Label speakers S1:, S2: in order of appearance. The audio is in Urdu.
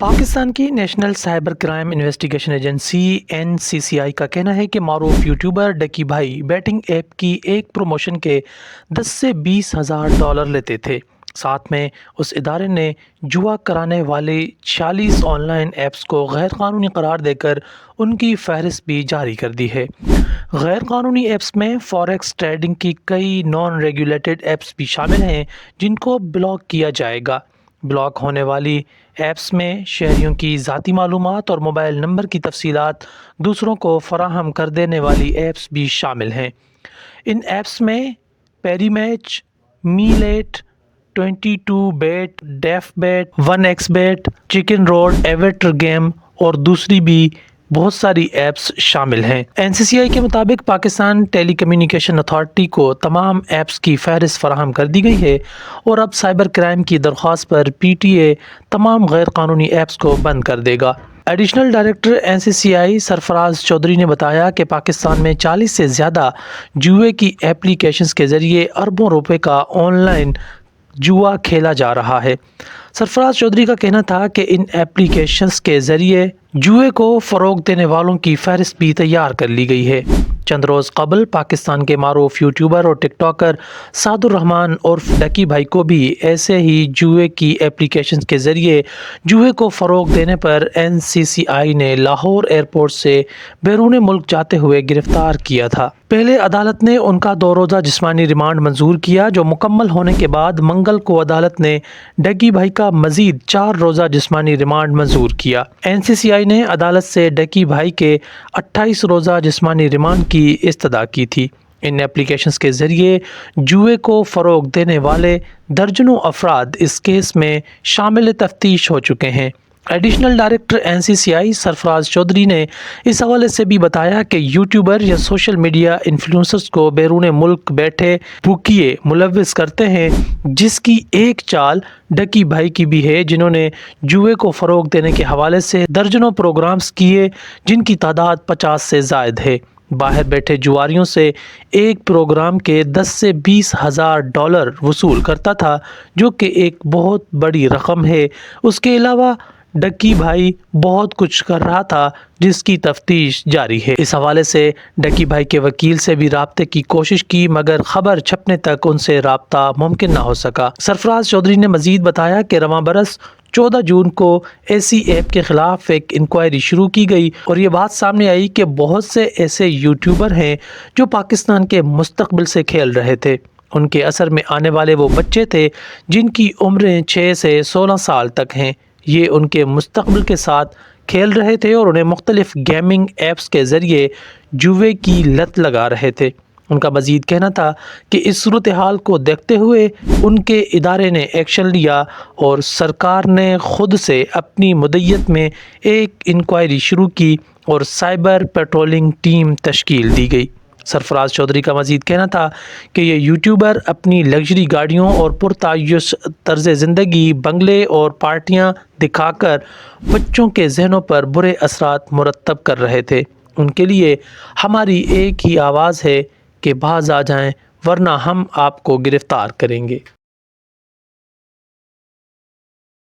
S1: پاکستان کی national cyber crime investigation agency NCCI کا کہنا ہے کہ معروف یوٹیوبر ڈکی بھائی بیٹنگ ایپ کی ایک پروموشن کے 10 سے 20 ہزار ڈالر لیتے تھے۔ ساتھ میں اس ادارے نے جوا کرانے والی 46 آن لائن ایپس کو غیر قانونی قرار دے کر ان کی فہرست بھی جاری کر دی ہے۔ غیر قانونی ایپس میں فوریکس ٹریڈنگ کی کئی نان ریگولیٹڈ ایپس بھی شامل ہیں جن کو بلاک کیا جائے گا۔ بلاک ہونے والی ایپس میں شہریوں کی ذاتی معلومات اور موبائل نمبر کی تفصیلات دوسروں کو فراہم کر دینے والی ایپس بھی شامل ہیں۔ ان ایپس میں Parimatch, Melbet, 22 bet, Dafabet, 1x bet, Chicken Road, Aviator game اور دوسری بھی بہت ساری ایپس شامل ہیں۔ NCCI کے مطابق پاکستان ٹیلی کمیونیکیشن اتھارٹی کو تمام ایپس کی فہرست فراہم کر دی گئی ہے اور اب سائبر کرائم کی درخواست پر PTA تمام غیر قانونی ایپس کو بند کر دے گا۔ ایڈیشنل ڈائریکٹر NCCI سرفراز چودھری نے بتایا کہ پاکستان میں 40 سے زیادہ جوئے کی ایپلیکیشنز کے ذریعے اربوں روپے کا آن لائن جوا کھیلا جا رہا ہے۔ سرفراز چودھری کا کہنا تھا کہ ان ایپلیکیشنز کے ذریعے جوئے کو فروغ دینے والوں کی فہرست بھی تیار کر لی گئی ہے۔ چند روز قبل پاکستان کے معروف یوٹیوبر اور ٹک ٹاکر سعد الرحمان عرف ڈکی بھائی کو بھی ایسے ہی جوئے کی ایپلیکیشنز کے ذریعے جوئے کو فروغ دینے پر NCCI نے لاہور ایئرپورٹ سے بیرون ملک جاتے ہوئے گرفتار کیا تھا۔ پہلے عدالت نے ان کا 2 روزہ جسمانی ریمانڈ منظور کیا، جو مکمل ہونے کے بعد منگل کو عدالت نے ڈکی بھائی کا مزید 4 روزہ جسمانی ریمانڈ منظور کیا۔ NCCI نے عدالت سے ڈکی بھائی کے 28 روزہ جسمانی ریمانڈ کی استدعا کی تھی۔ ان ایپلیکیشنز کے ذریعے جوئے کو فروغ دینے والے درجنوں افراد اس کیس میں شامل تفتیش ہو چکے ہیں۔ ایڈیشنل ڈائریکٹر NCCI سرفراز چودھری نے اس حوالے سے بھی بتایا کہ یوٹیوبر یا سوشل میڈیا انفلوئنسرز کو بیرون ملک بیٹھے بھوکیے ملوث کرتے ہیں، جس کی ایک چال ڈکی بھائی کی بھی ہے، جنہوں نے جوئے کو فروغ دینے کے حوالے سے درجنوں پروگرامز کیے جن کی تعداد 50 سے زائد ہے۔ باہر بیٹھے جواریوں سے ایک پروگرام کے 10 سے 20 ہزار ڈالر وصول کرتا تھا، جو کہ ایک بہت بڑی رقم ہے۔ اس کے علاوہ ڈکی بھائی بہت کچھ کر رہا تھا جس کی تفتیش جاری ہے۔ اس حوالے سے ڈکی بھائی کے وکیل سے بھی رابطے کی کوشش کی، مگر خبر چھپنے تک ان سے رابطہ ممکن نہ ہو سکا۔ سرفراز چودھری نے مزید بتایا کہ رواں برس 14 جون کو ایسی ایپ کے خلاف ایک انکوائری شروع کی گئی اور یہ بات سامنے آئی کہ بہت سے ایسے یوٹیوبر ہیں جو پاکستان کے مستقبل سے کھیل رہے تھے۔ ان کے اثر میں آنے والے وہ بچے تھے جن کی عمریں 6 سے 16 سال تک ہیں۔ یہ ان کے مستقبل کے ساتھ کھیل رہے تھے اور انہیں مختلف گیمنگ ایپس کے ذریعے جوئے کی لت لگا رہے تھے۔ ان کا مزید کہنا تھا کہ اس صورتحال کو دیکھتے ہوئے ان کے ادارے نے ایکشن لیا اور سرکار نے خود سے اپنی مدیت میں ایک انکوائری شروع کی اور سائبر پیٹرولنگ ٹیم تشکیل دی گئی۔ سرفراز چودھری کا مزید کہنا تھا کہ یہ یوٹیوبر اپنی لگژری گاڑیوں اور پرتعیش طرز زندگی، بنگلے اور پارٹیاں دکھا کر بچوں کے ذہنوں پر برے اثرات مرتب کر رہے تھے۔ ان کے لیے ہماری ایک ہی آواز ہے کہ باز آ جائیں ورنہ ہم آپ کو گرفتار کریں گے۔